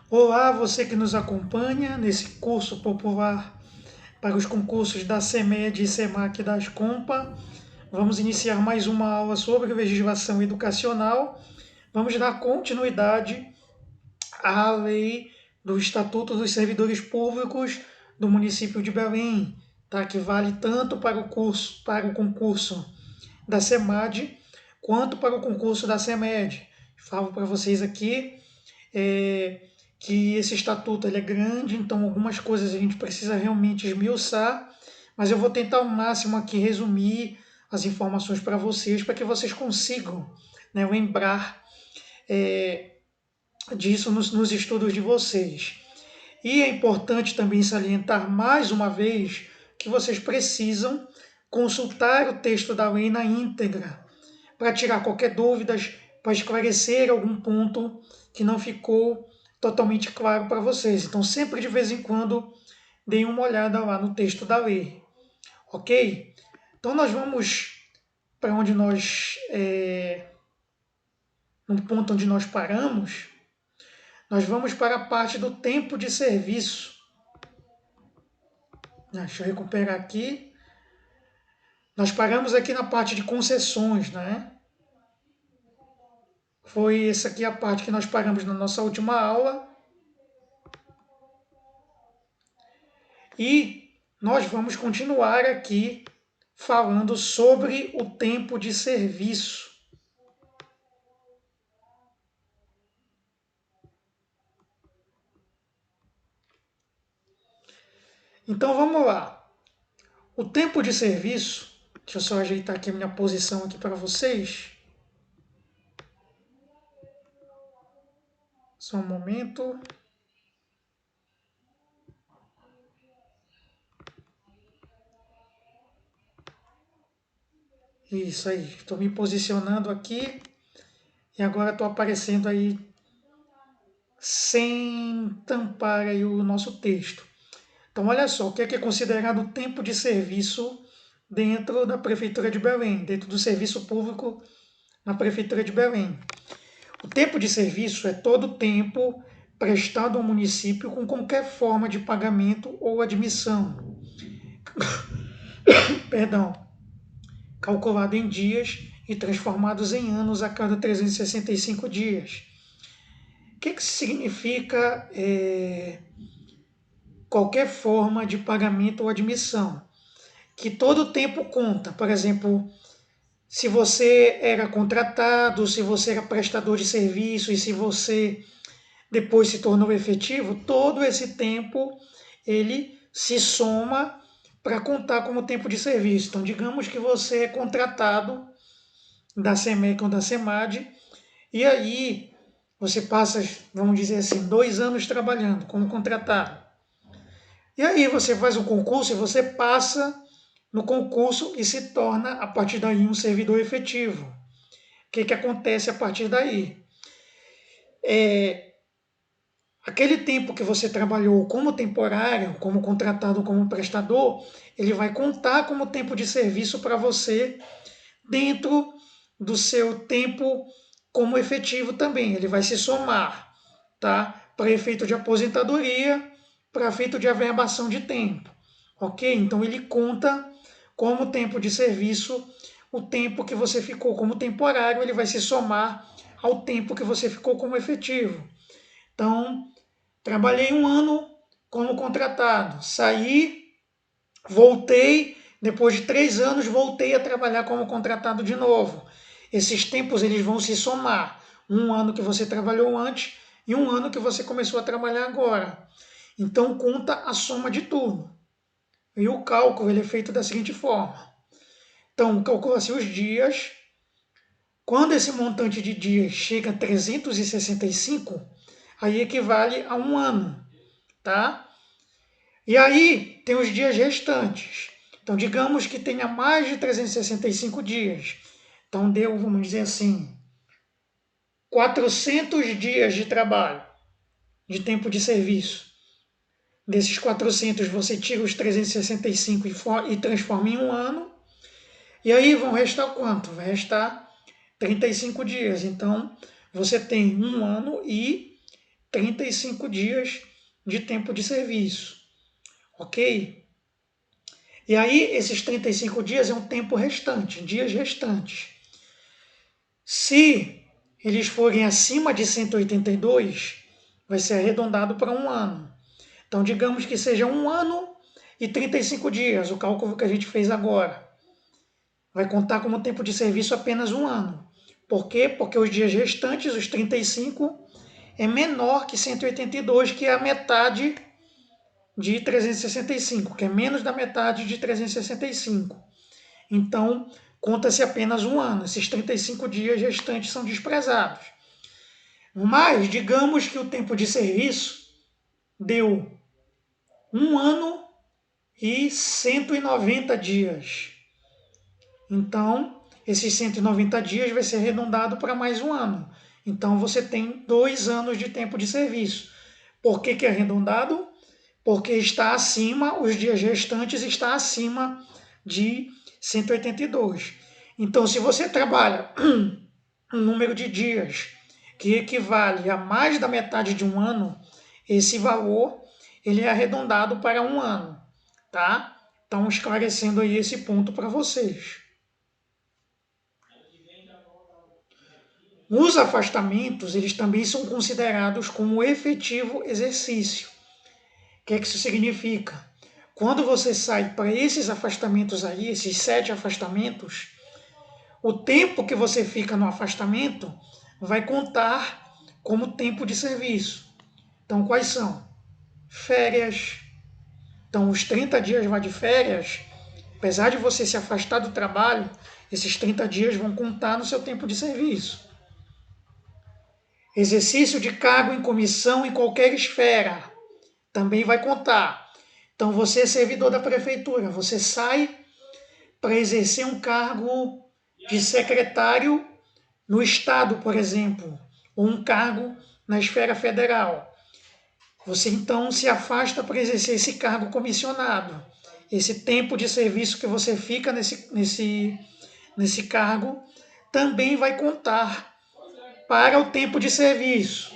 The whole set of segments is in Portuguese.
Olá, você que nos acompanha nesse curso popular para os concursos da CEMED e SEMAC das Compa. Vamos iniciar mais uma aula sobre legislação educacional. Vamos dar continuidade à lei do Estatuto dos Servidores Públicos do município de Belém, tá? Que vale tanto para o concurso da SEMAD quanto para o concurso da CEMED. Falo para vocês aqui é, que esse estatuto ele é grande, então algumas coisas a gente precisa realmente esmiuçar, mas eu vou tentar ao máximo aqui resumir as informações para vocês, para que vocês consigam, né, lembrar disso nos estudos de vocês. E é importante também salientar mais uma vez que vocês precisam consultar o texto da lei na íntegra, para tirar qualquer dúvida, para esclarecer algum ponto que não ficou totalmente claro para vocês. Então, sempre de vez em quando, deem uma olhada lá no texto da lei, ok? Então, nós vamos para onde no ponto onde nós paramos, nós vamos para a parte do tempo de serviço. Deixa eu recuperar aqui. Nós paramos aqui na parte de concessões, né? Foi essa aqui a parte que nós paramos na nossa última aula. E nós vamos continuar aqui falando sobre o tempo de serviço. Então vamos lá. O tempo de serviço, deixa eu só ajeitar aqui a minha posição aqui para vocês. Só um momento. Isso aí, estou me posicionando aqui e agora estou aparecendo aí sem tampar aí o nosso texto. Então olha só, o que é considerado tempo de serviço dentro da Prefeitura de Belém, dentro do serviço público na Prefeitura de Belém. O tempo de serviço é todo o tempo prestado ao município com qualquer forma de pagamento ou admissão. Perdão, calculado em dias e transformados em anos a cada 365 dias. O que significa qualquer forma de pagamento ou admissão? Que todo o tempo conta. Por exemplo, se você era contratado, se você era prestador de serviço e se você depois se tornou efetivo, todo esse tempo ele se soma para contar como tempo de serviço. Então, digamos que você é contratado da SEMEC ou da SEMAD, e aí você passa, vamos dizer assim, 2 anos trabalhando como contratado. E aí você faz um concurso e você passa no concurso e se torna, a partir daí, um servidor efetivo. O que acontece a partir daí? Aquele tempo que você trabalhou como temporário, como contratado, como prestador, ele vai contar como tempo de serviço para você dentro do seu tempo como efetivo também. Ele vai se somar, tá? Para efeito de aposentadoria, para efeito de averbação de tempo, ok? Então ele conta como tempo de serviço o tempo que você ficou como temporário, ele vai se somar ao tempo que você ficou como efetivo. Então, trabalhei 1 ano como contratado, saí, voltei, depois de 3 anos voltei a trabalhar como contratado de novo. Esses tempos eles vão se somar. 1 ano que você trabalhou antes e 1 ano que você começou a trabalhar agora. Então conta a soma de tudo. E o cálculo ele é feito da seguinte forma. Então calcula-se os dias. Quando esse montante de dias chega a 365, aí equivale a 1 ano, tá? E aí tem os dias restantes. Então, digamos que tenha mais de 365 dias. Então, deu, vamos dizer assim, 400 dias de trabalho, de tempo de serviço. Desses 400, você tira os 365 e transforma em 1 ano. E aí vão restar quanto? Vai restar 35 dias. Então, você tem 1 ano e 35 dias de tempo de serviço, ok? E aí, esses 35 dias é um tempo restante, dias restantes. Se eles forem acima de 182, vai ser arredondado para um ano. Então, digamos que seja 1 ano e 35 dias, o cálculo que a gente fez agora. Vai contar como tempo de serviço apenas um ano. Por quê? Porque os dias restantes, os 35, é menor que 182, que é a metade de 365, que é menos da metade de 365. Então, conta-se apenas um ano. Esses 35 dias restantes são desprezados. Mas, digamos que o tempo de serviço deu 1 ano e 190 dias. Então, esses 190 dias vai ser arredondado para mais um ano. Então, você tem 2 anos de tempo de serviço. Por que é arredondado? Porque está acima, os dias restantes está acima de 182. Então, se você trabalha um número de dias que equivale a mais da metade de um ano, esse valor ele é arredondado para um ano, tá? Então, esclarecendo aí esse ponto para vocês. Os afastamentos, eles também são considerados como efetivo exercício. O que é que isso significa? Quando você sai para esses afastamentos aí, esses 7 afastamentos, o tempo que você fica no afastamento vai contar como tempo de serviço. Então, quais são? Férias. Então, os 30 dias vai de férias, apesar de você se afastar do trabalho, esses 30 dias vão contar no seu tempo de serviço. Exercício de cargo em comissão em qualquer esfera também vai contar. Então, você é servidor da prefeitura, você sai para exercer um cargo de secretário no Estado, por exemplo, ou um cargo na esfera federal. Você, então, se afasta para exercer esse cargo comissionado. Esse tempo de serviço que você fica nesse cargo também vai contar para o tempo de serviço.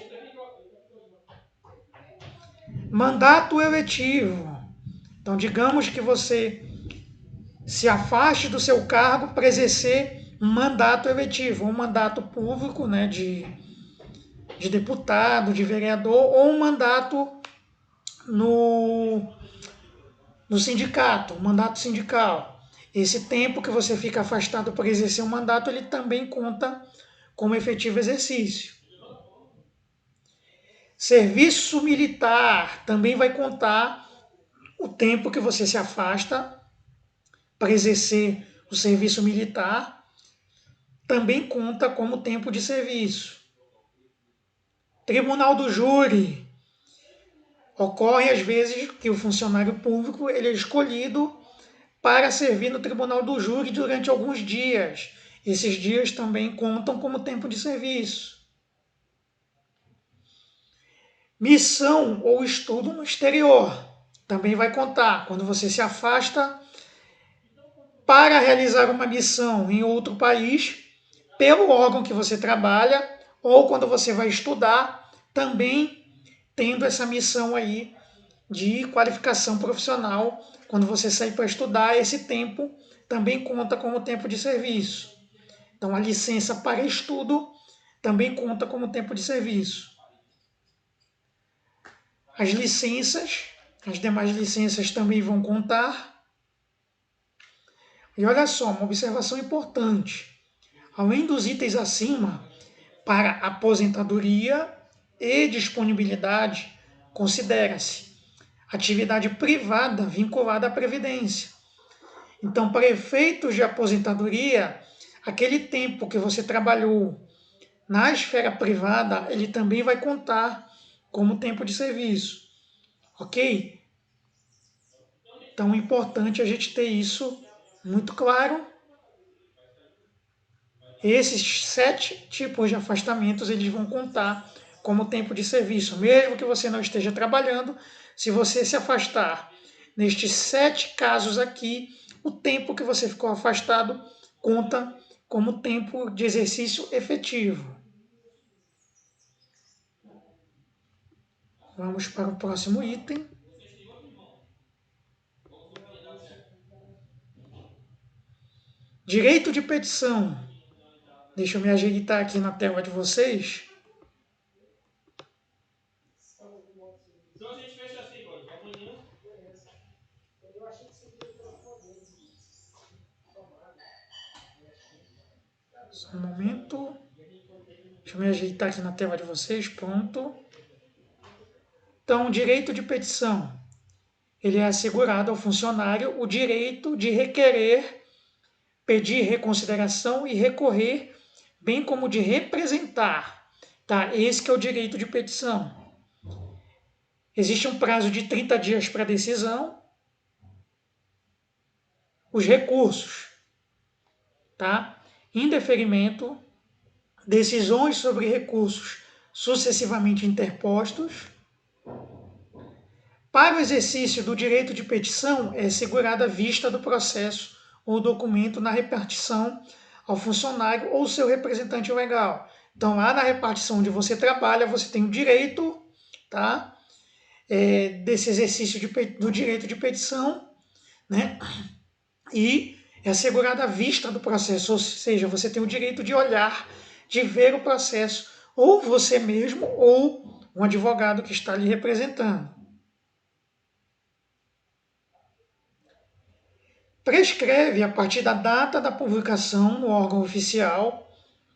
Mandato eletivo. Então, digamos que você se afaste do seu cargo para exercer um mandato eletivo, um mandato público, né, de deputado, de vereador, ou um mandato no sindicato, um mandato sindical. Esse tempo que você fica afastado para exercer um mandato, ele também conta como efetivo exercício. Serviço militar também vai contar o tempo que você se afasta para exercer o serviço militar, também conta como tempo de serviço. Tribunal do júri. Ocorre às vezes que o funcionário público ele é escolhido para servir no tribunal do júri durante alguns dias. Esses dias também contam como tempo de serviço. Missão ou estudo no exterior também vai contar. Quando você se afasta para realizar uma missão em outro país, pelo órgão que você trabalha, ou quando você vai estudar, também tendo essa missão aí de qualificação profissional. Quando você sair para estudar, esse tempo também conta como tempo de serviço. Então, a licença para estudo também conta como tempo de serviço. As licenças, as demais licenças também vão contar. E olha só, uma observação importante. Além dos itens acima, para aposentadoria e disponibilidade, considera-se atividade privada vinculada à Previdência. Então, para efeitos de aposentadoria, aquele tempo que você trabalhou na esfera privada, ele também vai contar como tempo de serviço. Ok? Então, é importante a gente ter isso muito claro. Esses 7 tipos de afastamentos, eles vão contar como tempo de serviço. Mesmo que você não esteja trabalhando, se você se afastar nestes 7 casos aqui, o tempo que você ficou afastado conta como tempo de exercício efetivo. Vamos para o próximo item. Direito de petição. Deixa eu me ajeitar aqui na tela de vocês. Então a gente fecha assim, agora. Amanhã. Só um momento. Deixa eu me ajeitar aqui na tela de vocês. Pronto. Então, direito de petição. Ele é assegurado ao funcionário o direito de requerer, pedir reconsideração e recorrer, bem como de representar. Tá? Esse que é o direito de petição. Existe um prazo de 30 dias para decisão. Os recursos, tá? Indeferimento, decisões sobre recursos sucessivamente interpostos. Para o exercício do direito de petição, é assegurada a vista do processo ou documento na repartição ao funcionário ou seu representante legal. Então, lá na repartição onde você trabalha, você tem o direito, tá? Desse exercício do direito de petição, né? E é assegurada a vista do processo, ou seja, você tem o direito de olhar, de ver o processo, ou você mesmo, ou um advogado que está lhe representando. Prescreve a partir da data da publicação no órgão oficial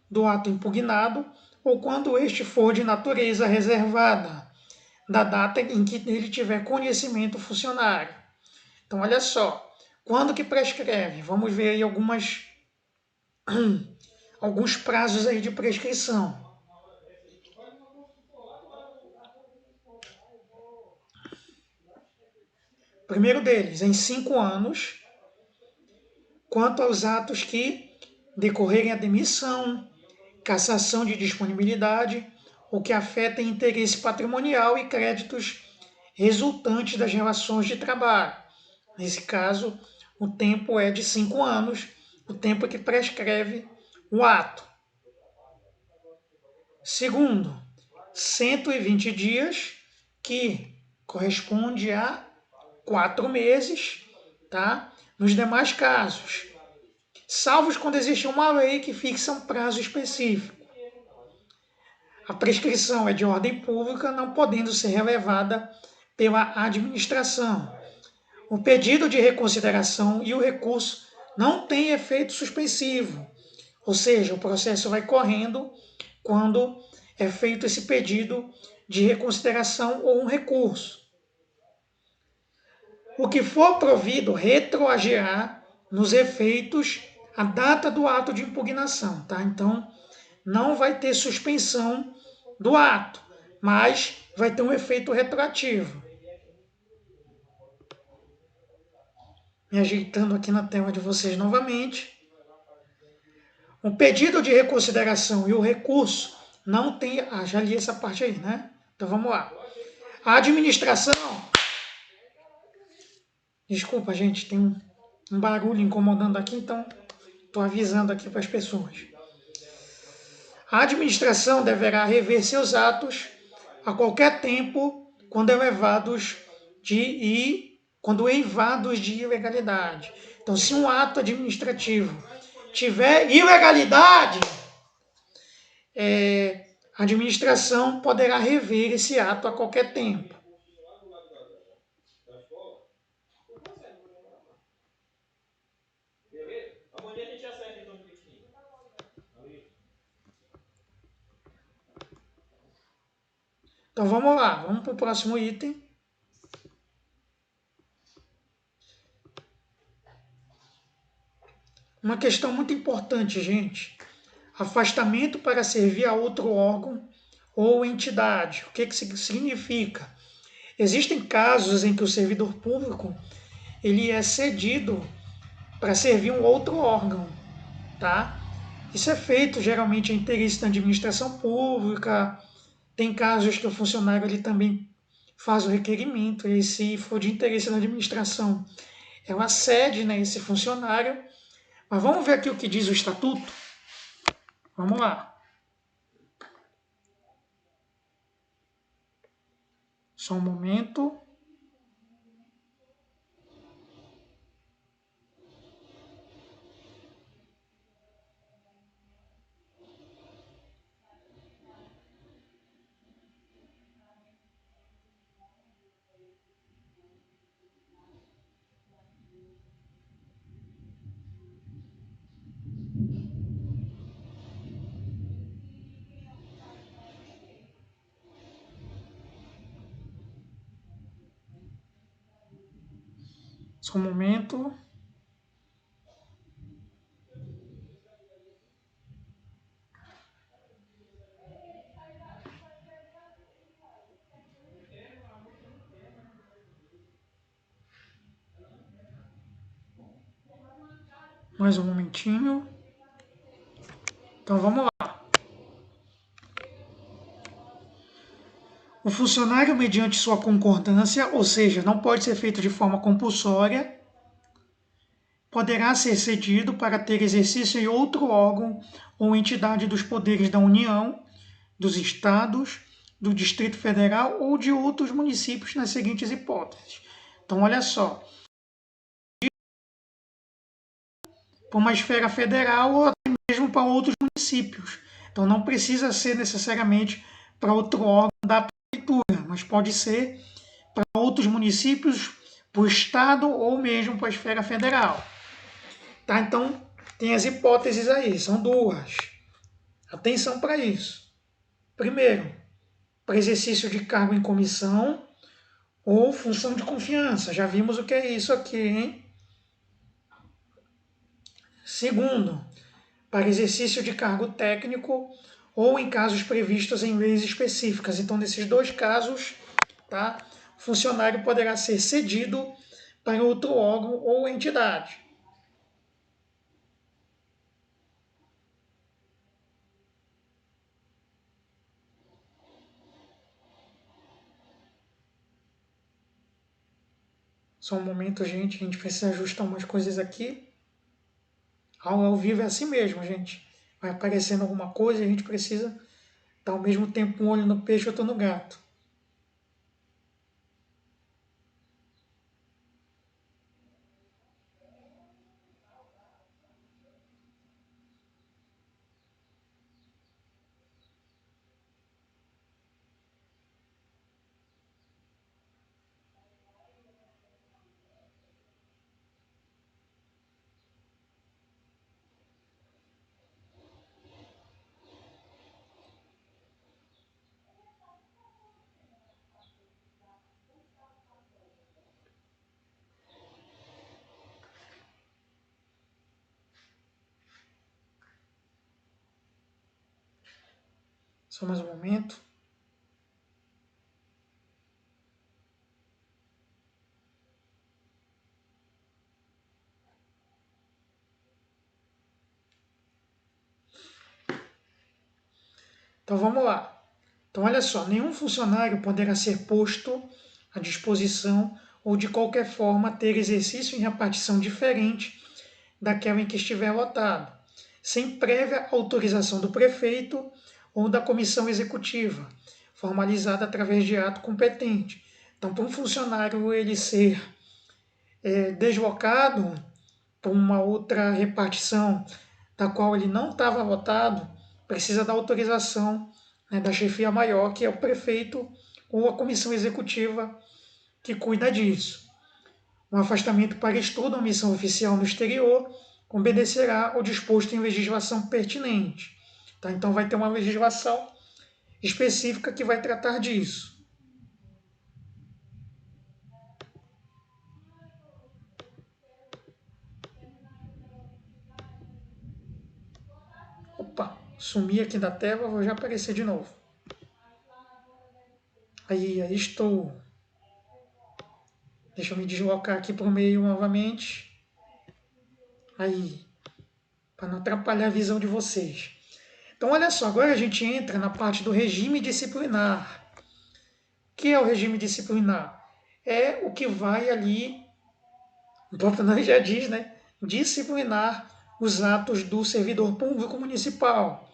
do ato impugnado ou quando este for de natureza reservada, da data em que ele tiver conhecimento funcionário. Então, olha só, quando que prescreve? Vamos ver aí alguns prazos aí de prescrição. Primeiro deles, em 5 anos, quanto aos atos que decorrerem a demissão, cassação de disponibilidade ou que afetem interesse patrimonial e créditos resultantes das relações de trabalho. Nesse caso, o tempo é de 5 anos, o tempo que prescreve o ato. Segundo, 120 dias, que corresponde a 4 meses, tá? Nos demais casos, salvos quando existe uma lei que fixa um prazo específico. A prescrição é de ordem pública, não podendo ser relevada pela administração. O pedido de reconsideração e o recurso não têm efeito suspensivo, ou seja, o processo vai correndo quando é feito esse pedido de reconsideração ou um recurso. O que for provido retroagirá nos efeitos à data do ato de impugnação, tá? Então, não vai ter suspensão do ato, mas vai ter um efeito retroativo. Me ajeitando aqui na tela de vocês novamente. O pedido de reconsideração e o recurso não tem... já li essa parte aí, né? Então, vamos lá. A administração... Desculpa, gente, tem um barulho incomodando aqui, então estou avisando aqui para as pessoas. A administração deverá rever seus atos a qualquer tempo quando eivados de ilegalidade. Então, se um ato administrativo tiver ilegalidade, a administração poderá rever esse ato a qualquer tempo. Então vamos lá, vamos para o próximo item. Uma questão muito importante, gente. Afastamento para servir a outro órgão ou entidade. O que isso significa? Existem casos em que o servidor público ele é cedido para servir um outro órgão, tá? Isso é feito geralmente em interesse da administração pública. Tem casos que o funcionário ele também faz o requerimento, e se for de interesse da administração, ela cede, né, esse funcionário. Mas vamos ver aqui o que diz o estatuto? Vamos lá. Só um momento. Só um momento. Mais um momentinho. Então vamos lá. O funcionário, mediante sua concordância, ou seja, não pode ser feito de forma compulsória, poderá ser cedido para ter exercício em outro órgão ou entidade dos poderes da União, dos Estados, do Distrito Federal ou de outros municípios nas seguintes hipóteses. Então, olha só. Para uma esfera federal ou até mesmo para outros municípios. Então, não precisa ser necessariamente para outro órgão da prefeitura, mas pode ser para outros municípios, para o Estado ou mesmo para a esfera federal. Tá? Então, tem as hipóteses aí, são duas. Atenção para isso. Primeiro, para exercício de cargo em comissão ou função de confiança. Já vimos o que é isso aqui, hein? Segundo, para exercício de cargo técnico ou em casos previstos em leis específicas. Então, nesses dois casos, tá, o funcionário poderá ser cedido para outro órgão ou entidade. Só um momento, gente. A gente precisa ajustar umas coisas aqui. Ao vivo é assim mesmo, gente. Vai aparecendo alguma coisa e a gente precisa estar ao mesmo tempo um olho no peixe e outro no gato. Só mais um momento. Então vamos lá. Então olha só, nenhum funcionário poderá ser posto à disposição ou de qualquer forma ter exercício em repartição diferente daquela em que estiver lotado, sem prévia autorização do prefeito ou da comissão executiva, formalizada através de ato competente. Então, para um funcionário ele ser deslocado para uma outra repartição da qual ele não estava lotado, precisa da autorização, né, da chefia maior, que é o prefeito ou a comissão executiva que cuida disso. Um afastamento para estudo ou missão oficial no exterior obedecerá ao disposto em legislação pertinente. Tá? Então vai ter uma legislação específica que vai tratar disso. Opa, sumi aqui da tela, vou já aparecer de novo. Aí estou. Deixa eu me deslocar aqui para o meio novamente. Aí, para não atrapalhar a visão de vocês. Então, olha só, agora a gente entra na parte do regime disciplinar. O que é o regime disciplinar? É o que vai ali, o próprio nome já diz, né? Disciplinar os atos do servidor público municipal.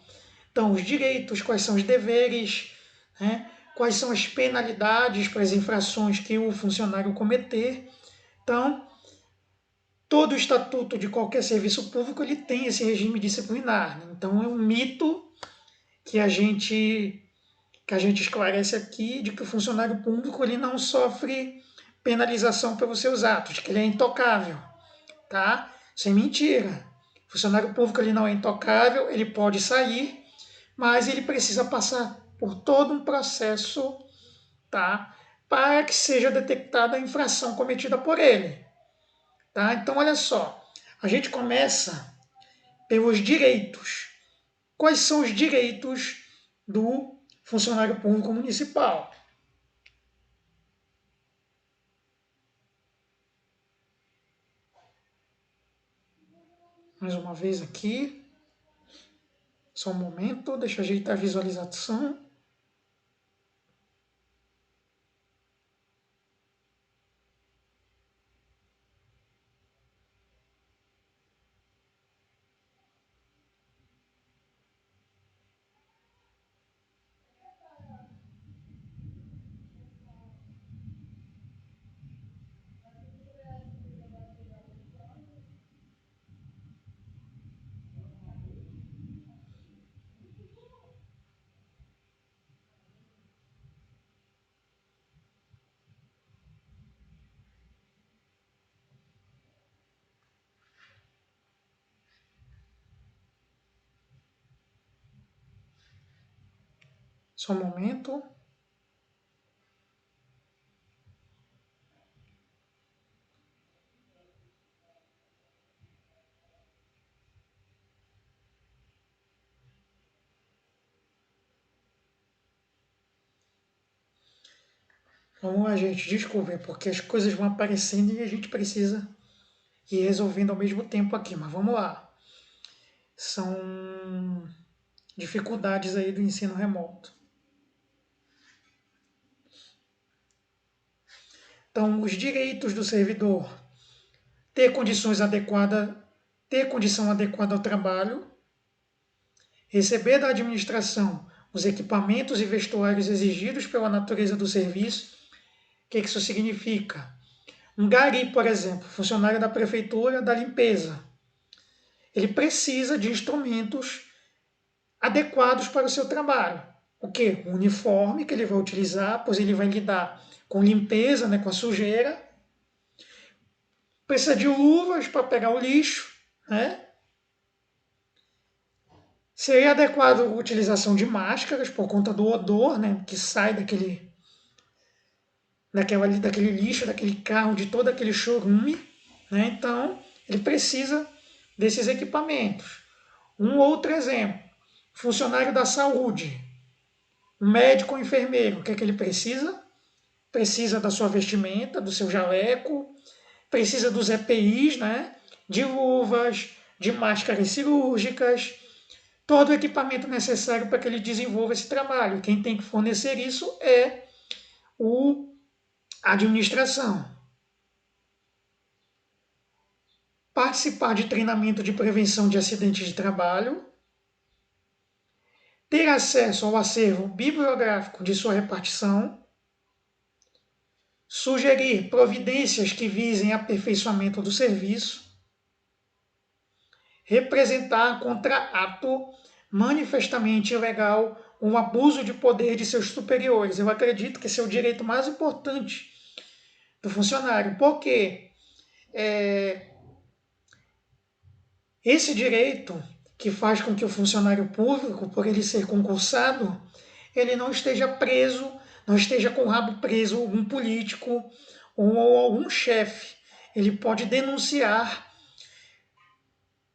Então, os direitos, quais são os deveres, né? quais são as penalidades para as infrações que o funcionário cometer. Então, todo o estatuto de qualquer serviço público ele tem esse regime disciplinar, né? Então, é um mito que a gente esclarece aqui de que o funcionário público ele não sofre penalização pelos seus atos, que ele é intocável, tá? Isso é mentira. O funcionário público ele não é intocável, ele pode sair, mas ele precisa passar por todo um processo, tá? Para que seja detectada a infração cometida por ele, tá? Então, olha só, a gente começa pelos direitos. Quais são os direitos do funcionário público municipal? Mais uma vez aqui. Só um momento, deixa eu ajeitar a visualização. Só um momento. Vamos lá, gente. Desculpem, porque as coisas vão aparecendo e a gente precisa ir resolvendo ao mesmo tempo aqui. Mas vamos lá. São dificuldades aí do ensino remoto. Então, os direitos do servidor: ter condições adequadas, ter condição adequada ao trabalho, receber da administração os equipamentos e vestuários exigidos pela natureza do serviço. O que isso significa? Um gari, por exemplo, funcionário da prefeitura da limpeza, ele precisa de instrumentos adequados para o seu trabalho. O quê? O uniforme que ele vai utilizar, pois ele vai lidar com limpeza, né, com a sujeira. Precisa de luvas para pegar o lixo, né? Seria adequado a utilização de máscaras por conta do odor, né, que sai daquele lixo, daquele carro, de todo aquele chorume, né? Então, ele precisa desses equipamentos. Um outro exemplo, funcionário da saúde, médico ou enfermeiro, o que é que ele precisa? Precisa da sua vestimenta, do seu jaleco, precisa dos EPIs, né? De luvas, de máscaras cirúrgicas, todo o equipamento necessário para que ele desenvolva esse trabalho. Quem tem que fornecer isso é a administração. Participar de treinamento de prevenção de acidentes de trabalho, ter acesso ao acervo bibliográfico de sua repartição, sugerir providências que visem aperfeiçoamento do serviço, representar contra ato manifestamente ilegal ou abuso de poder de seus superiores. Eu acredito que esse é o direito mais importante do funcionário, porque esse direito que faz com que o funcionário público, por ele ser concursado, ele não esteja preso, não esteja com o rabo preso algum político ou algum chefe. Ele pode denunciar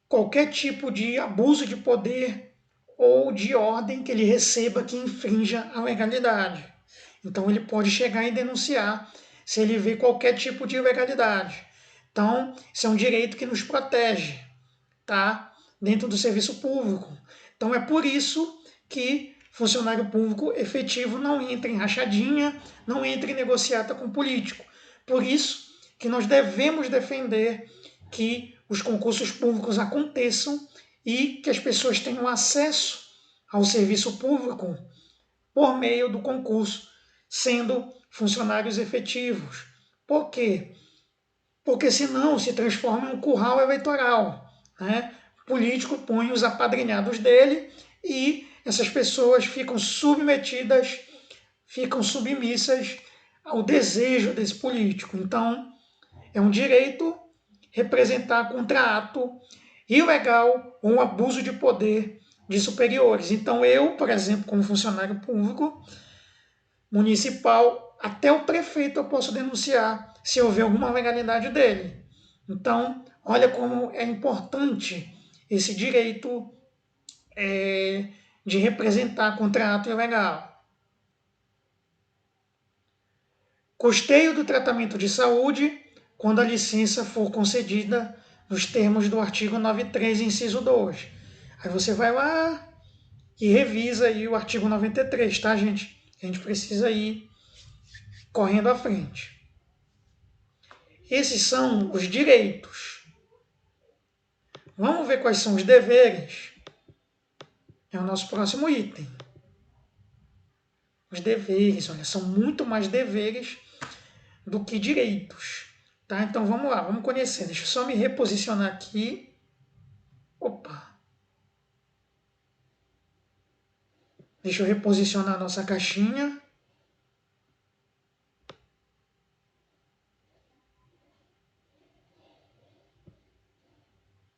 qualquer tipo de abuso de poder ou de ordem que ele receba que infrinja a legalidade. Então ele pode chegar e denunciar se ele vê qualquer tipo de ilegalidade. Então, isso é um direito que nos protege, tá? Dentro do serviço público. Então é por isso que funcionário público efetivo não entra em rachadinha, não entra em negociata com político. Por isso que nós devemos defender que os concursos públicos aconteçam e que as pessoas tenham acesso ao serviço público por meio do concurso, sendo funcionários efetivos. Por quê? Porque senão se transforma em um curral eleitoral, né? O político põe os apadrinhados dele e essas pessoas ficam submetidas, ficam submissas ao desejo desse político. Então, é um direito representar contra ato ilegal ou um abuso de poder de superiores. Então, eu, por exemplo, como funcionário público municipal, até o prefeito eu posso denunciar se houver alguma legalidade dele. Então, olha como é importante esse direito de representar contra ato ilegal. Custeio do tratamento de saúde quando a licença for concedida nos termos do artigo 93, inciso 2. Aí você vai lá e revisa aí o artigo 93, tá, gente? A gente precisa ir correndo à frente. Esses são os direitos. Vamos ver quais são os deveres. É o nosso próximo item. Os deveres, olha, são muito mais deveres do que direitos. Tá? Então vamos lá, vamos conhecer. Deixa eu só me reposicionar aqui. Opa! Deixa eu reposicionar a nossa caixinha.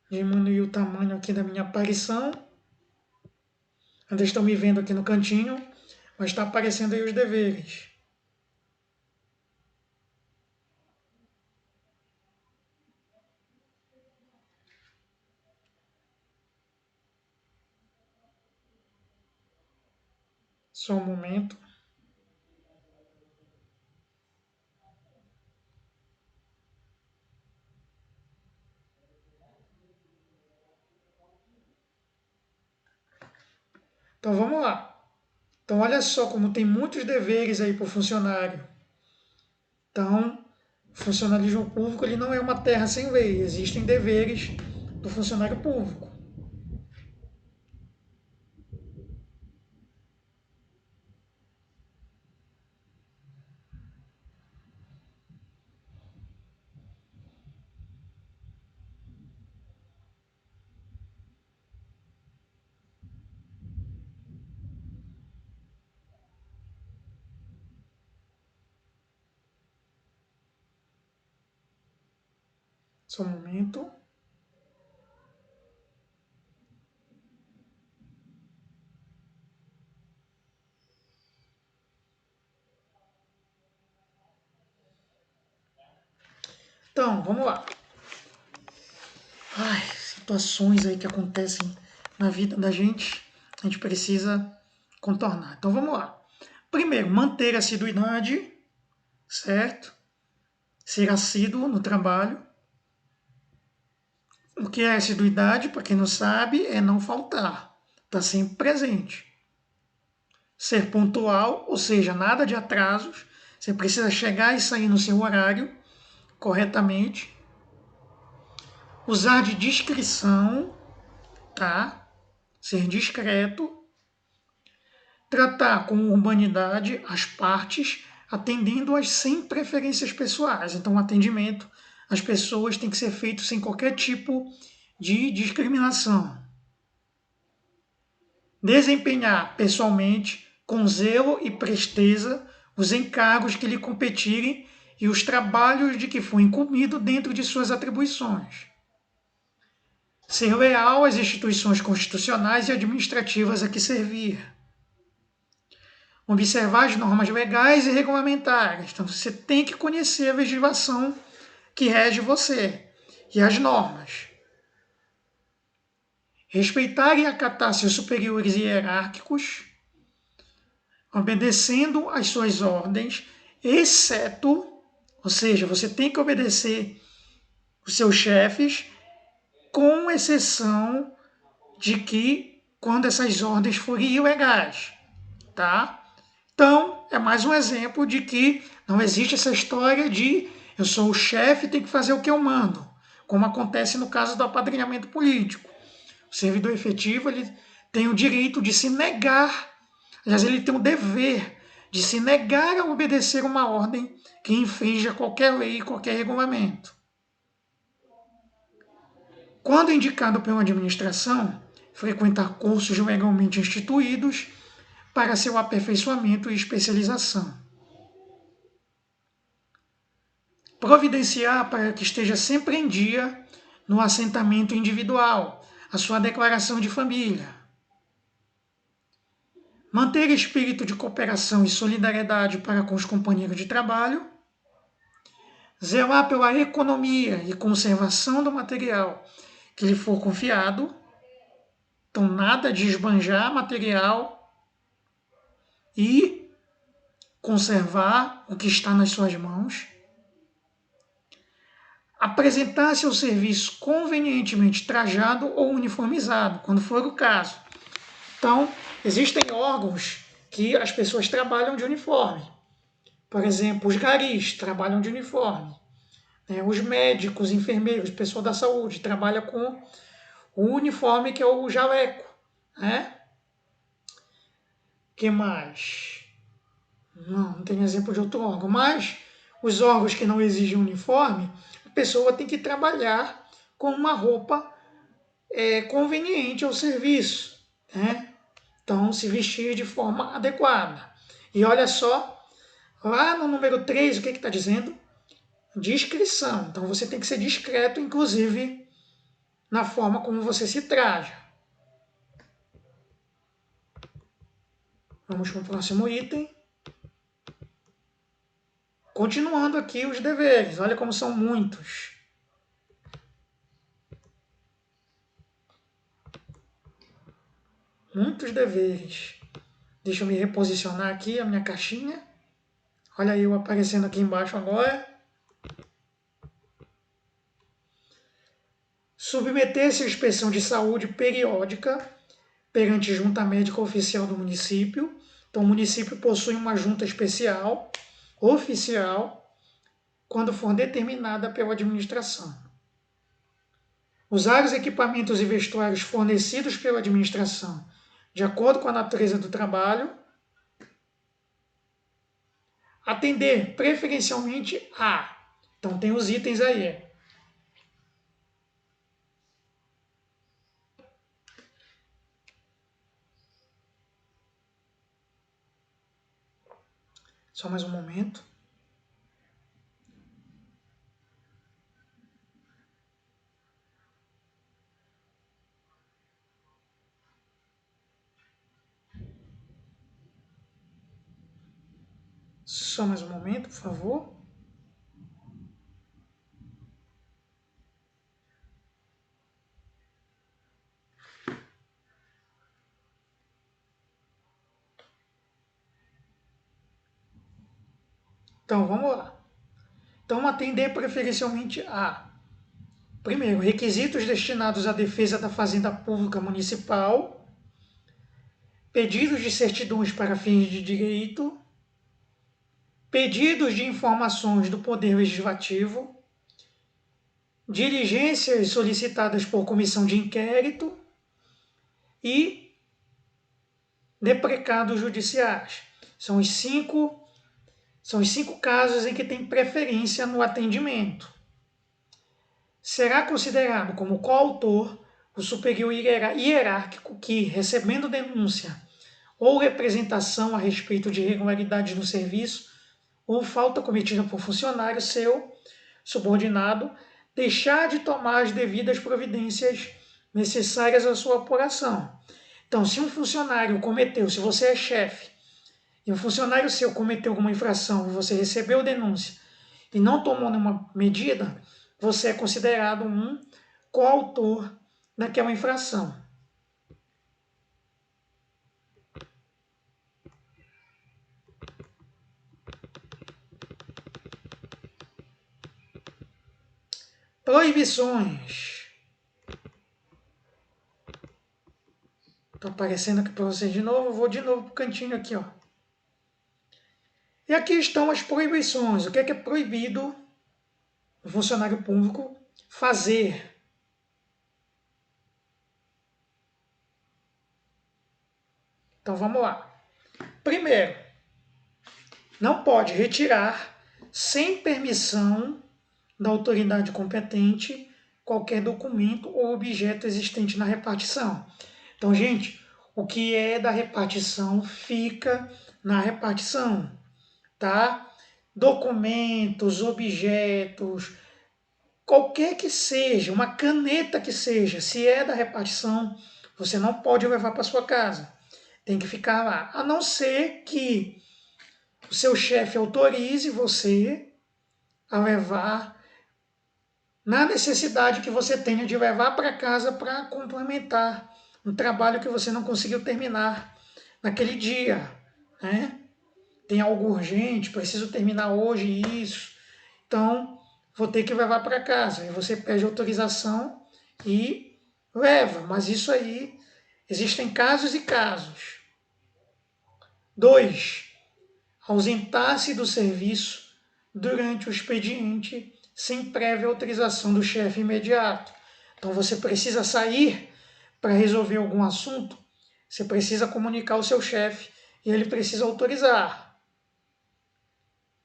Diminuir o tamanho aqui da minha aparição. Ainda estão me vendo aqui no cantinho, mas está aparecendo aí os deveres. Só um momento. Então vamos lá. Então olha só como tem muitos deveres aí para o funcionário. Então, o funcionalismo público ele não é uma terra sem lei. Existem deveres do funcionário público. Só um momento. Então, vamos lá. Ai, situações aí que acontecem na vida da gente, a gente precisa contornar. Então vamos lá. Primeiro, manter a assiduidade, certo? Ser assíduo no trabalho. O que é assiduidade, para quem não sabe, é não faltar. Estar sempre presente. Ser pontual, ou seja, nada de atrasos. Você precisa chegar e sair no seu horário corretamente. Usar de discrição, tá? Ser discreto. Tratar com urbanidade as partes, atendendo-as sem preferências pessoais. Então, o atendimento às pessoas tem que ser feito sem qualquer tipo de discriminação. Desempenhar pessoalmente, com zelo e presteza, os encargos que lhe competirem e os trabalhos de que for incumbido dentro de suas atribuições. Ser leal às instituições constitucionais e administrativas a que servir. Observar as normas legais e regulamentares. Então, você tem que conhecer a legislação que rege você e as normas. Respeitar e acatar seus superiores hierárquicos, obedecendo às suas ordens, exceto, ou seja, você tem que obedecer os seus chefes, com exceção de que quando essas ordens forem ilegais, tá? Então, é mais um exemplo de que não existe essa história de eu sou o chefe e tenho que fazer o que eu mando, como acontece no caso do apadrinhamento político. O servidor efetivo ele tem o direito de se negar Aliás, ele tem o dever de se negar a obedecer uma ordem que infrinja qualquer lei e qualquer regulamento. Quando indicado pela administração, frequentar cursos legalmente instituídos para seu aperfeiçoamento e especialização. Providenciar para que esteja sempre em dia no assentamento individual, a sua declaração de família. Manter espírito de cooperação e solidariedade para com os companheiros de trabalho. Zelar pela economia e conservação do material que lhe for confiado. Então, nada de esbanjar material e conservar o que está nas suas mãos. Apresentar seu serviço convenientemente trajado ou uniformizado, quando for o caso. Então, existem órgãos que as pessoas trabalham de uniforme. Por exemplo, os garis trabalham de uniforme. Os médicos, enfermeiros, pessoal da saúde trabalham com o uniforme que é o jaleco. Que mais? Não tem exemplo de outro órgão, mas os órgãos que não exigem uniforme, a pessoa tem que trabalhar com uma roupa conveniente ao serviço. Então, se vestir de forma adequada. E olha só, lá no número 3, o que está dizendo? Discrição. Então, você tem que ser discreto, inclusive, na forma como você se traja. Vamos para o próximo item. Continuando aqui os deveres. Olha como são muitos. Muitos deveres. Deixa eu me reposicionar aqui a minha caixinha. Olha eu aparecendo aqui embaixo agora. Submeter-se à inspeção de saúde periódica perante junta médica oficial do município. Então, o município possui uma junta especial, oficial, quando for determinada pela administração. Usar os equipamentos e vestuários fornecidos pela administração de acordo com a natureza do trabalho. Atender preferencialmente a. Então, tem os itens aí. Só mais um momento. Só mais um momento, por favor. Então, vamos lá. Então, atender preferencialmente a. Primeiro, requisitos destinados à defesa da fazenda pública municipal. Pedidos de certidões para fins de direito. Pedidos de informações do Poder Legislativo. Diligências solicitadas por comissão de inquérito. E deprecados judiciais. São os cinco casos em que tem preferência no atendimento. Será considerado como coautor o superior hierárquico que, recebendo denúncia ou representação a respeito de irregularidades no serviço ou falta cometida por funcionário seu subordinado, deixar de tomar as devidas providências necessárias à sua apuração. Então, se um funcionário cometeu, se você é chefe, e um funcionário seu cometeu alguma infração e você recebeu denúncia e não tomou nenhuma medida, você é considerado um coautor daquela infração. Proibições. Estou aparecendo aqui para vocês de novo, vou de novo para o cantinho aqui, ó. E aqui estão as proibições. O que é proibido o funcionário público fazer? Então vamos lá. Primeiro, não pode retirar sem permissão da autoridade competente qualquer documento ou objeto existente na repartição. Então, gente, o que é da repartição fica na repartição, tá? Documentos, objetos, qualquer que seja, uma caneta que seja, se é da repartição, você não pode levar para sua casa. Tem que ficar lá. A não ser que o seu chefe autorize você a levar na necessidade que você tenha de levar para casa para complementar um trabalho que você não conseguiu terminar naquele dia, né? Tem algo urgente, preciso terminar hoje isso, então vou ter que levar para casa. E você pede autorização e leva, mas isso aí, existem casos e casos. 2. Ausentar-se do serviço durante o expediente sem prévia autorização do chefe imediato. Então você precisa sair para resolver algum assunto, você precisa comunicar ao seu chefe e ele precisa autorizar.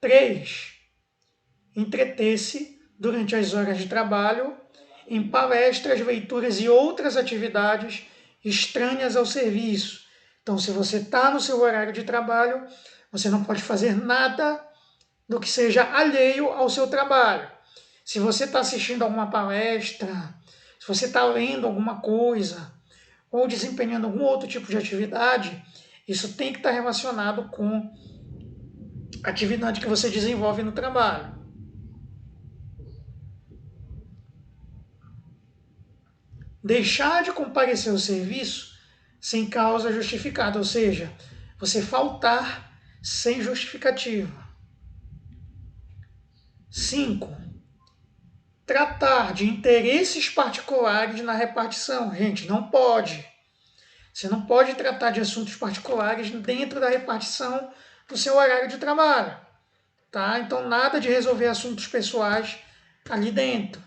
3. Entreter-se durante as horas de trabalho em palestras, leituras e outras atividades estranhas ao serviço. Então, se você está no seu horário de trabalho, você não pode fazer nada do que seja alheio ao seu trabalho. Se você está assistindo alguma palestra, se você está lendo alguma coisa, ou desempenhando algum outro tipo de atividade, isso tem que estar relacionado com a atividade que você desenvolve no trabalho. Deixar de comparecer ao serviço sem causa justificada, ou seja, você faltar sem justificativa. 5. Tratar de interesses particulares na repartição. Gente, não pode. Você não pode tratar de assuntos particulares dentro da repartição do seu horário de trabalho. Tá? Então, nada de resolver assuntos pessoais ali dentro.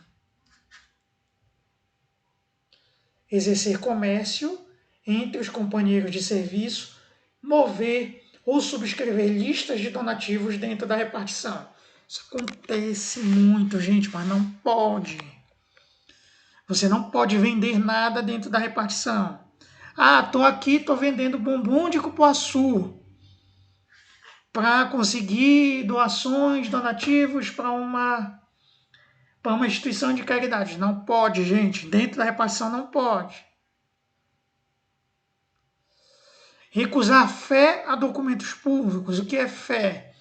Exercer comércio entre os companheiros de serviço, mover ou subscrever listas de donativos dentro da repartição. Isso acontece muito, gente, mas não pode. Você não pode vender nada dentro da repartição. Ah, estou aqui, estou vendendo bombom de cupuaçu para conseguir doações, donativos para uma instituição de caridade. Não pode, gente. Dentro da repartição não pode. Recusar fé a documentos públicos. O que é fé?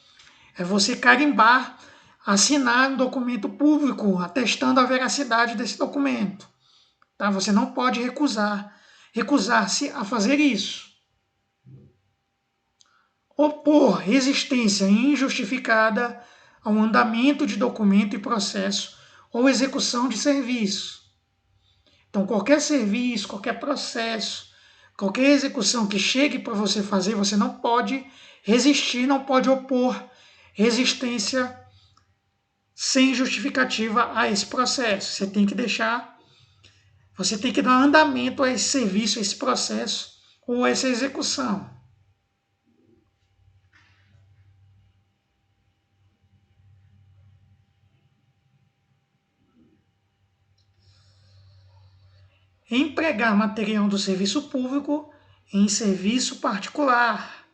É você carimbar, assinar um documento público atestando a veracidade desse documento. Tá? Você não pode recusar-se a fazer isso. Opor resistência injustificada ao andamento de documento e processo ou execução de serviço. Então, qualquer serviço, qualquer processo, qualquer execução que chegue para você fazer, você não pode resistir, não pode opor resistência sem justificativa a esse processo. Você tem que dar andamento a esse serviço, a esse processo ou a essa execução. Empregar material do serviço público em serviço particular.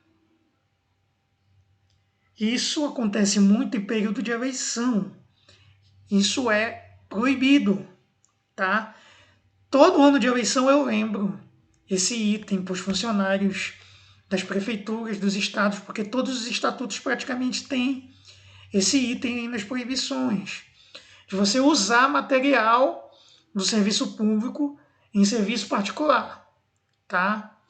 Isso acontece muito em período de eleição. Isso é proibido, tá? Todo ano de eleição eu lembro esse item para os funcionários das prefeituras, dos estados, porque todos os estatutos praticamente têm esse item nas proibições. De você usar material do serviço público em serviço particular, tá?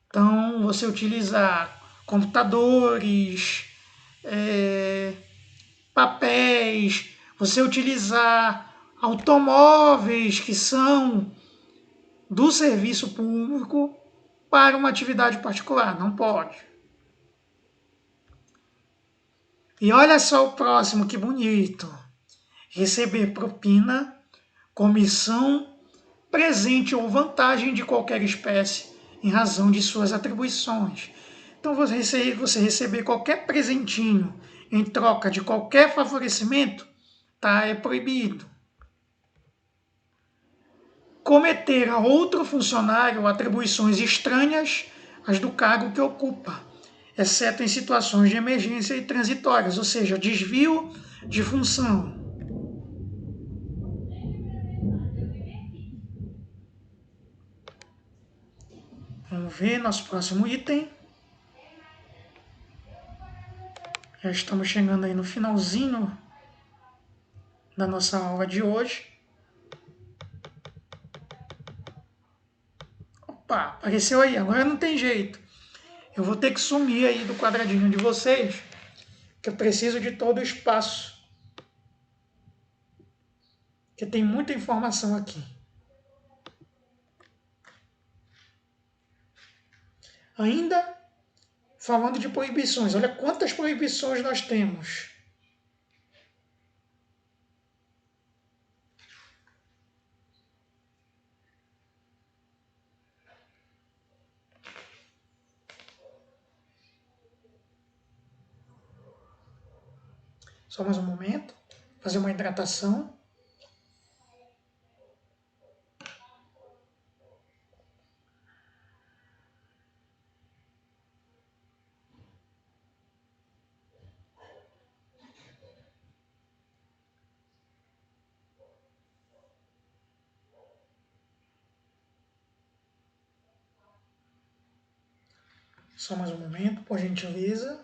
Então, você utilizar computadores, papéis, você utilizar automóveis que são do serviço público para uma atividade particular, não pode. E olha só o próximo, que bonito. Receber propina, comissão, presente ou vantagem de qualquer espécie em razão de suas atribuições. Então, você receber qualquer presentinho em troca de qualquer favorecimento, tá? É proibido. Cometer a outro funcionário atribuições estranhas às do cargo que ocupa, exceto em situações de emergência e transitórias, ou seja, desvio de função. Vamos ver nosso próximo item. Já estamos chegando aí no finalzinho da nossa aula de hoje. Opa, apareceu aí, agora não tem jeito. Eu vou ter que sumir aí do quadradinho de vocês, que eu preciso de todo o espaço. Porque tem muita informação aqui. Ainda falando de proibições, olha quantas proibições nós temos. Só mais um momento, fazer uma hidratação. Só mais um momento, por gentileza.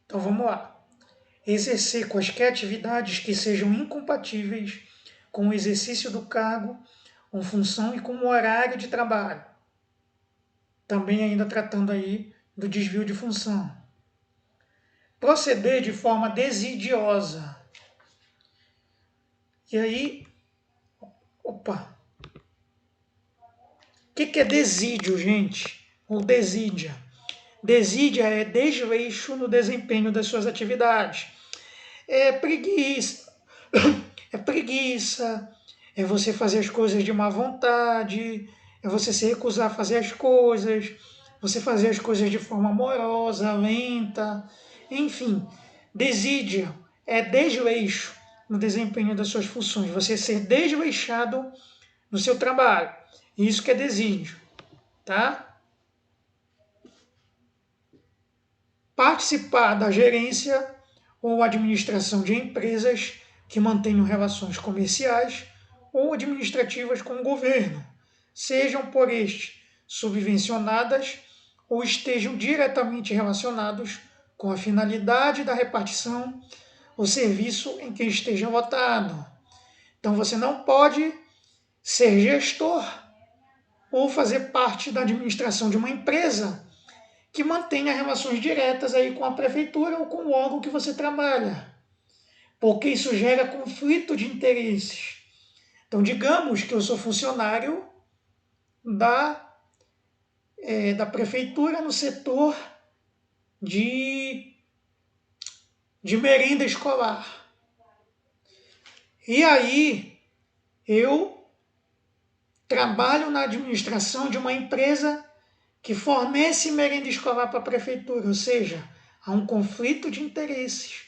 Então vamos lá. Exercer quaisquer atividades que sejam incompatíveis com o exercício do cargo, com função e com o horário de trabalho. Também ainda tratando aí do desvio de função. Proceder de forma desidiosa. E aí, opa. O que é desídio, gente? Ou desídia? Desídia é desleixo no desempenho das suas atividades. É preguiça, é preguiça, é você fazer as coisas de má vontade, é você se recusar a fazer as coisas, você fazer as coisas de forma amorosa, lenta, enfim. Desídia é desleixo no desempenho das suas funções, você ser desleixado no seu trabalho. Isso que é desídio, tá? Participar da gerência ou administração de empresas que mantenham relações comerciais ou administrativas com o governo, sejam por este subvencionadas ou estejam diretamente relacionados com a finalidade da repartição ou serviço em que esteja lotado. Então você não pode ser gestor ou fazer parte da administração de uma empresa que mantenha relações diretas aí com a prefeitura ou com o órgão que você trabalha, porque isso gera conflito de interesses. Então, digamos que eu sou funcionário da prefeitura no setor de merenda escolar. E aí, eu trabalho na administração de uma empresa que fornece merenda escolar para a prefeitura, ou seja, há um conflito de interesses.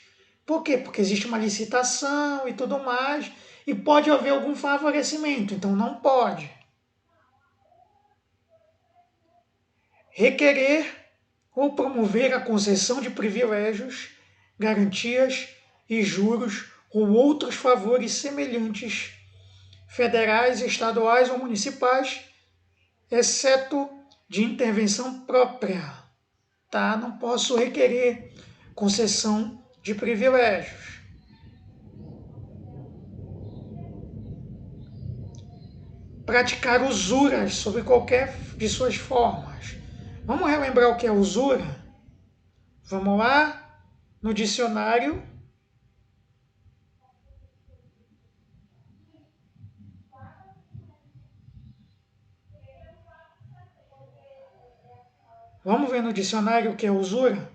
Por quê? Porque existe uma licitação e tudo mais, e pode haver algum favorecimento, então não pode. Requerer ou promover a concessão de privilégios, garantias e juros ou outros favores semelhantes, federais, estaduais ou municipais, exceto de intervenção própria, tá? Não posso requerer concessão de privilégios. Praticar usuras sobre qualquer de suas formas. Vamos relembrar o que é usura? Vamos lá no dicionário. Vamos ver no dicionário o que é usura?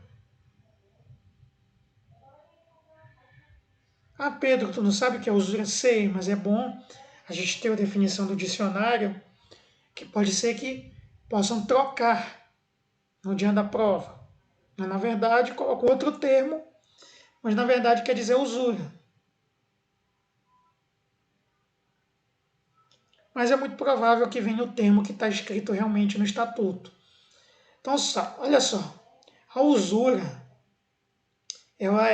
Pedro, tu não sabe o que é usura? Sei, mas é bom a gente ter a definição do dicionário, que pode ser que possam trocar no dia da prova. Mas, na verdade, colocou outro termo, mas na verdade quer dizer usura. Mas é muito provável que venha o termo que está escrito realmente no estatuto. Então, olha só, a usura, ela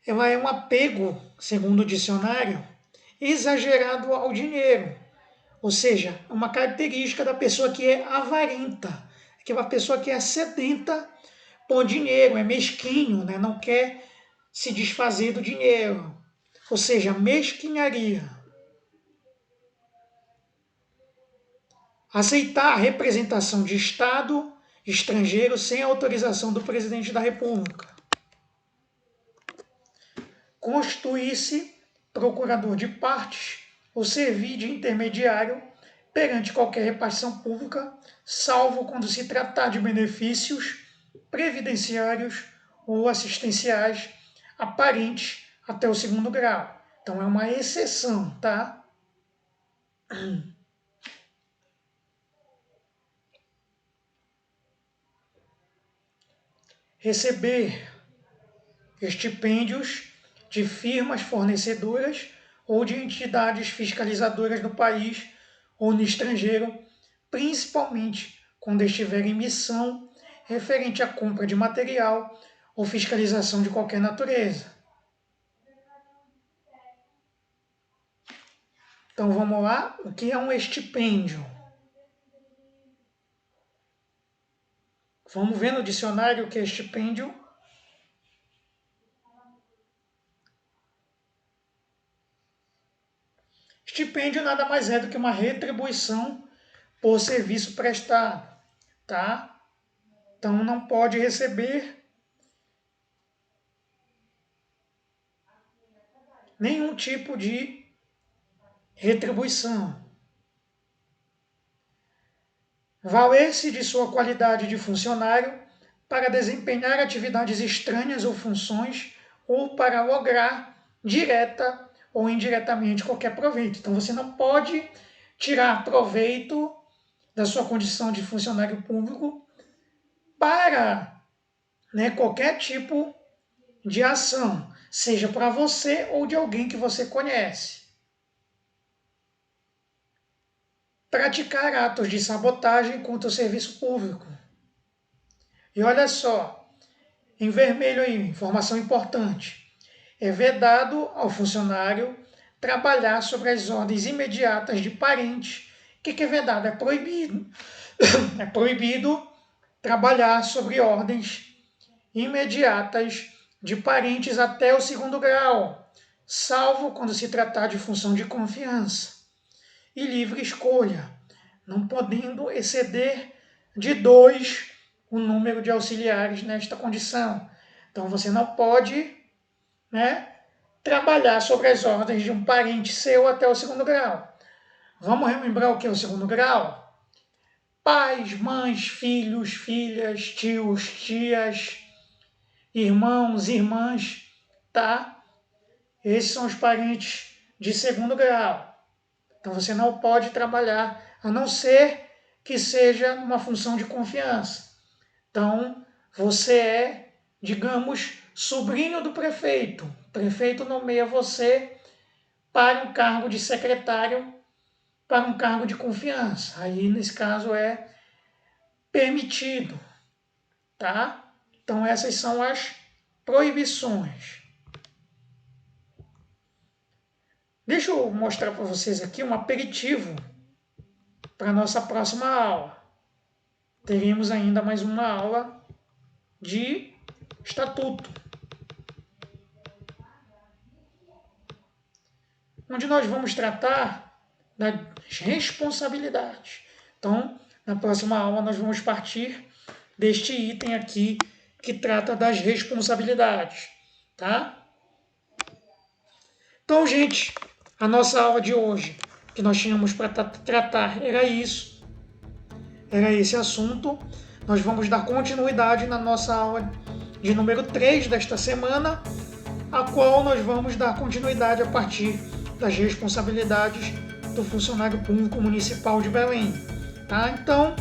ela é um apego, segundo o dicionário, exagerado ao dinheiro. Ou seja, uma característica da pessoa que é avarenta, aquela pessoa que é sedenta por dinheiro, é mesquinho, né? Não quer se desfazer do dinheiro. Ou seja, mesquinharia. Aceitar a representação de Estado estrangeiro sem autorização do presidente da República. Constituir-se procurador de partes ou servir de intermediário perante qualquer repartição pública, salvo quando se tratar de benefícios previdenciários ou assistenciais aparentes até o 2º grau. Então é uma exceção, tá? Receber estipêndios de firmas fornecedoras ou de entidades fiscalizadoras do país ou no estrangeiro, principalmente quando estiver em missão referente à compra de material ou fiscalização de qualquer natureza. Então vamos lá, o que é um estipêndio? Vamos ver no dicionário o que é estipêndio. Estipêndio nada mais é do que uma retribuição por serviço prestado, tá? Então não pode receber nenhum tipo de retribuição. Valer-se de sua qualidade de funcionário para desempenhar atividades estranhas ou funções ou para lograr direta ou indiretamente qualquer proveito. Então você não pode tirar proveito da sua condição de funcionário público para, né, qualquer tipo de ação, seja para você ou de alguém que você conhece. Praticar atos de sabotagem contra o serviço público. E olha só, em vermelho aí, informação importante. É vedado ao funcionário trabalhar sobre as ordens imediatas de parentes. O que é vedado? É proibido. É proibido trabalhar sobre ordens imediatas de parentes até o 2º grau, salvo quando se tratar de função de confiança e livre escolha, não podendo exceder de 2 o número de auxiliares nesta condição. Então você não pode, né, trabalhar sobre as ordens de um parente seu até o 2º grau. Vamos relembrar o que é o 2º grau? Pais, mães, filhos, filhas, tios, tias, irmãos, irmãs, tá? Esses são os parentes de 2º grau. Então você não pode trabalhar, a não ser que seja uma função de confiança. Então você é, digamos, sobrinho do prefeito. O prefeito nomeia você para um cargo de secretário, para um cargo de confiança. Aí, nesse caso, é permitido, tá? Então essas são as proibições. Deixa eu mostrar para vocês aqui um aperitivo para a nossa próxima aula. Teremos ainda mais uma aula de estatuto, onde nós vamos tratar das responsabilidades. Então, na próxima aula, nós vamos partir deste item aqui que trata das responsabilidades, tá? Então, gente, a nossa aula de hoje, que nós tínhamos para tratar, era isso. Era esse assunto. nós vamos dar continuidade na nossa aula de número 3 desta semana, a qual nós vamos dar continuidade a partir das responsabilidades do funcionário público municipal de Belém. Tá? Então,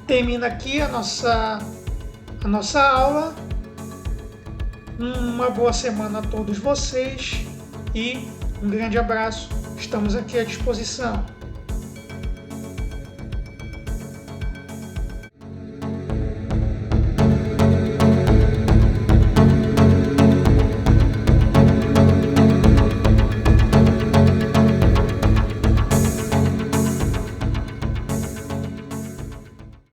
termina aqui a nossa aula. Uma boa semana a todos vocês e um grande abraço. Estamos aqui à disposição.